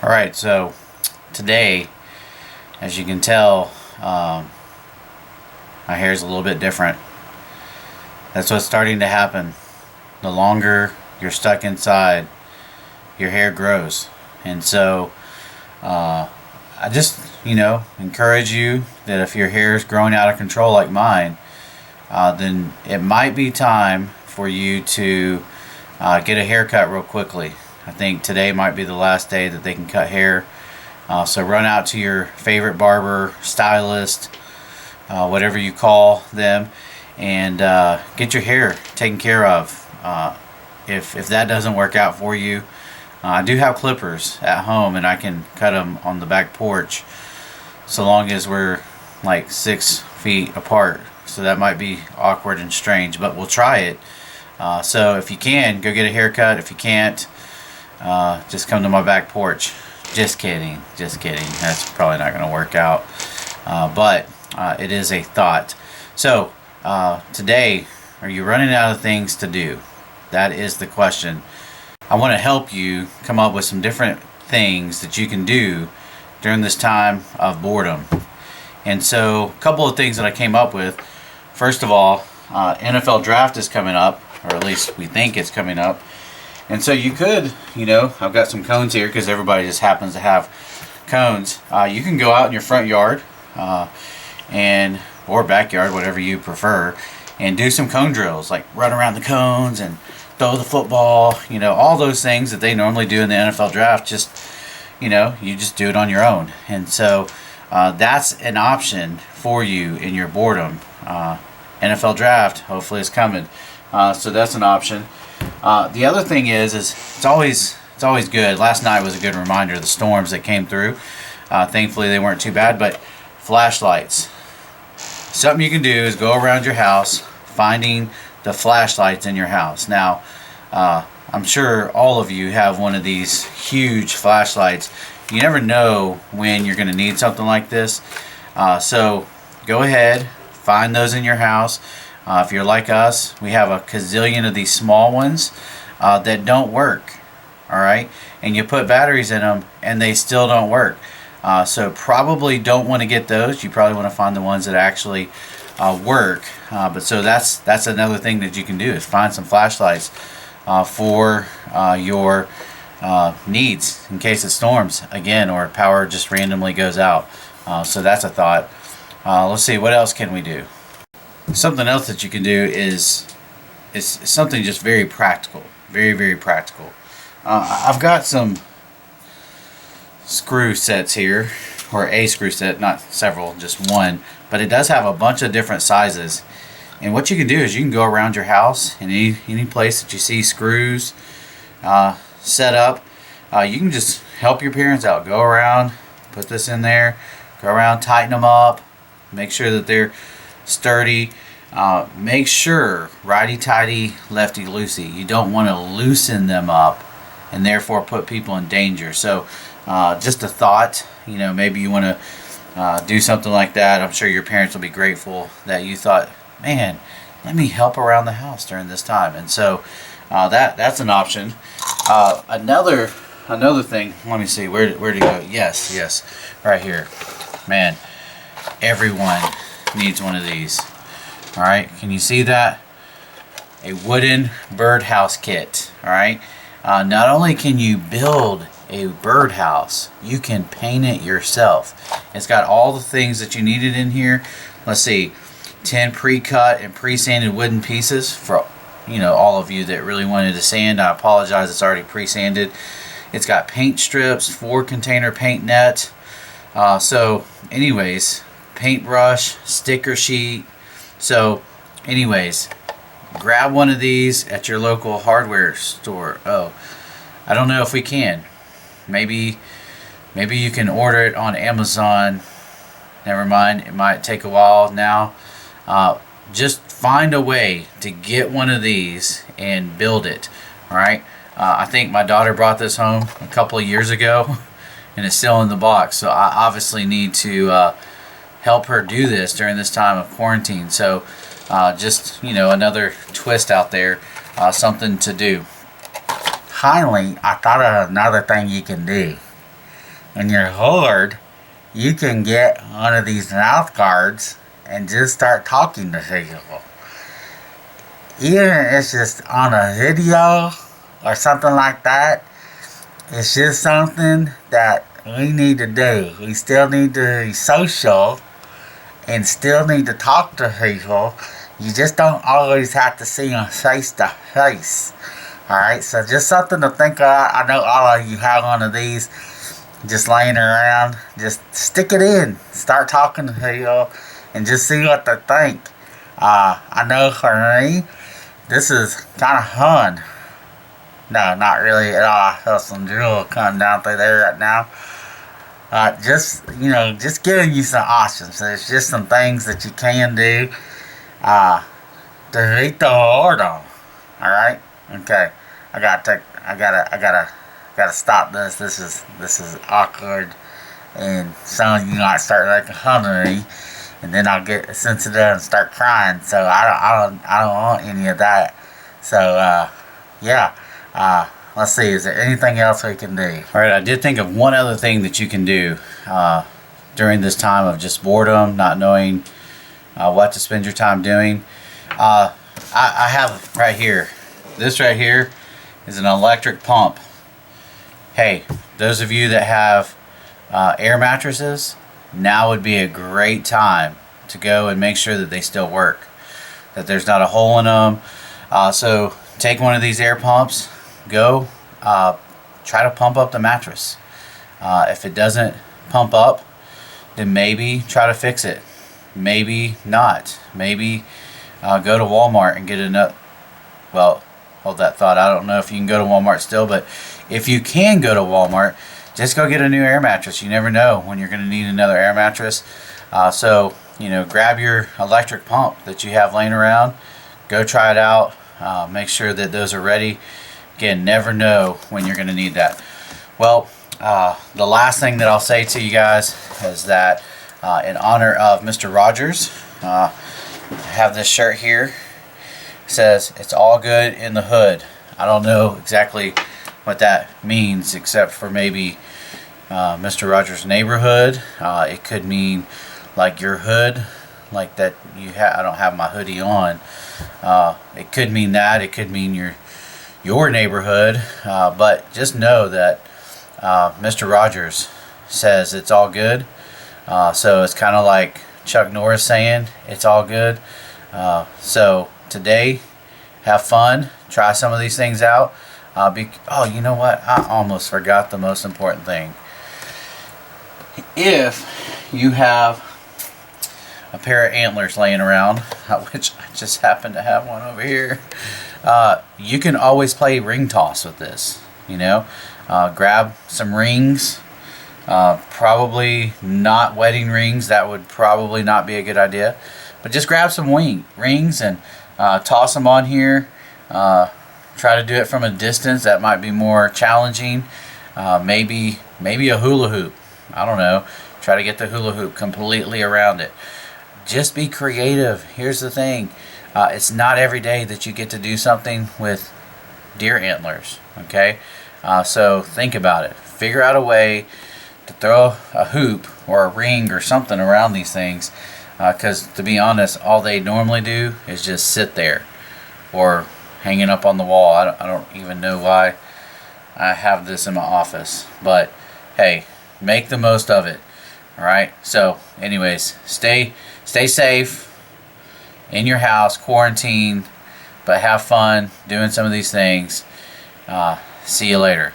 Alright, so today, as you can tell, my hair is a little bit different. That's what's starting to happen. The longer you're stuck inside, your hair grows. And so, I just, encourage you that if your hair is growing out of control like mine, then it might be time for you to get a haircut real quickly. I think today might be the last day that they can cut hair. So run out to your favorite barber, stylist, whatever you call them, and get your hair taken care of. If that doesn't work out for you, I do have clippers at home, and I can cut them on the back porch, so long as we're like 6 feet apart. So that might be awkward and strange, but we'll try it. So if you can, go get a haircut. If you can't, just come to my back porch. Just kidding. That's probably not going to work out. But it is a thought. So today, are you running out of things to do? That is the question. I want to help you come up with some different things that you can do during this time of boredom. And so a couple of things that I came up with. First of all, NFL draft is coming up, or at least we think it's coming up. And so you could, I've got some cones here because everybody just happens to have cones. You can go out in your front yard or backyard, whatever you prefer, and do some cone drills, like run around the cones and throw the football, all those things that they normally do in the NFL draft. Just, you just do it on your own. And so that's an option for you in your boredom. NFL draft hopefully is coming. So that's an option. The other thing is it's always good. Last night was a good reminder of the storms that came through. Thankfully they weren't too bad, but flashlights. Something you can do is go around your house finding the flashlights in your house. Now, I'm sure all of you have one of these huge flashlights. You never know when you're going to need something like this. So go ahead, find those in your house. If you're like us, we have a gazillion of these small ones that don't work. Alright? And you put batteries in them and they still don't work. So probably don't want to get those. You probably want to find the ones that actually work. But so that's another thing that you can do, is find some flashlights for your needs in case it storms again, or power just randomly goes out. So that's a thought. Let's see, what else can we do? Something else that you can do is something just very practical, very practical. I've got some screw sets here, or a screw set, not several, just one, but it does have a bunch of different sizes. And what you can do is you can go around your house, in any place that you see screws set up, you can just help your parents out. Go around, put this in there, go around, tighten them up, make sure that they're sturdy. Make sure righty-tighty, lefty-loosey. You don't want to loosen them up and therefore put people in danger. So just a thought, maybe you want to do something like that. I'm sure your parents will be grateful that you thought, man, let me help around the house during this time. And so that's an option. Another thing, let me see, where did it go? Yes, right here. Man, everyone needs one of these. Alright, can you see that? A wooden birdhouse kit. Alright, not only can you build a birdhouse, you can paint it yourself. It's got all the things that you needed in here. Let's see, 10 pre-cut and pre-sanded wooden pieces for all of you that really wanted to sand. I apologize, it's already pre-sanded. It's got paint strips, 4 container paint net. So anyways, paintbrush, sticker sheet. So anyways, grab one of these at your local hardware store. Oh, I don't know if we can. Maybe you can order it on Amazon. Never mind, it might take a while now. Just find a way to get one of these and build it. Alright, I think my daughter brought this home a couple of years ago and it's still in the box, so I obviously need to help her do this during this time of quarantine. So just another twist out there, something to do. Finally, I thought of another thing you can do. and you're bored, you can get one of these mouth guards and just start talking to people. Even if it's just on a video or something like that, it's just something that we need to do. We still need to be social and still need to talk to people. You just don't always have to see them face to face. Alright, so just something to think about. I know all of you have one of these just laying around. Just stick it in. Start talking to people and just see what they think. I know for me, this is kind of fun. No, not really at all. I feel some drool coming down through there right now. Just giving you some options. There's just some things that you can do to beat the boredom. Alright? Okay. I gotta stop this. This is awkward, and some of you might start making fun of me, and then I'll get sensitive and start crying. So I don't want any of that. So let's see. Is there anything else we can do? All right. I did think of one other thing that you can do during this time of just boredom, not knowing what to spend your time doing. I have right here. This right here is an electric pump. Hey, those of you that have air mattresses, now would be a great time to go and make sure that they still work, that there's not a hole in them. So take one of these air pumps, go try to pump up the mattress. If it doesn't pump up, then maybe try to fix it. Maybe not. Maybe go to Walmart and get another. Well, hold that thought. I don't know if you can go to Walmart still, but if you can go to Walmart, just go get a new air mattress. You never know when you're going to need another air mattress. So, grab your electric pump that you have laying around. Go try it out. Make sure that those are ready. Again, never know when you're going to need that. Well, the last thing that I'll say to you guys is that in honor of Mr. Rogers, I have this shirt here. It says, "It's all good in the hood." I don't know exactly what that means, except for maybe Mr. Rogers' neighborhood. It could mean like your hood, like that you have. I don't have my hoodie on. It could mean that. It could mean your neighborhood. But just know that Mr. Rogers says it's all good. So it's kind of like Chuck Norris saying it's all good. So today, have fun. Try some of these things out. You know what? I almost forgot the most important thing. If you have a pair of antlers laying around, which I just happen to have one over here, you can always play ring toss with this. Grab some rings. Probably not wedding rings. That would probably not be a good idea. But just grab some rings and toss them on here. Try to do it from a distance. That might be more challenging. Maybe a hula hoop. I don't know. Try to get the hula hoop completely around it. Just be creative. Here's the thing. It's not every day that you get to do something with deer antlers. Okay? So think about it. Figure out a way to throw a hoop or a ring or something around these things. Because to be honest, all they normally do is just sit there or hanging up on the wall. I don't even know why I have this in my office. But hey, make the most of it. Alright? So anyways, stay safe in your house, quarantine, but have fun doing some of these things. See you later.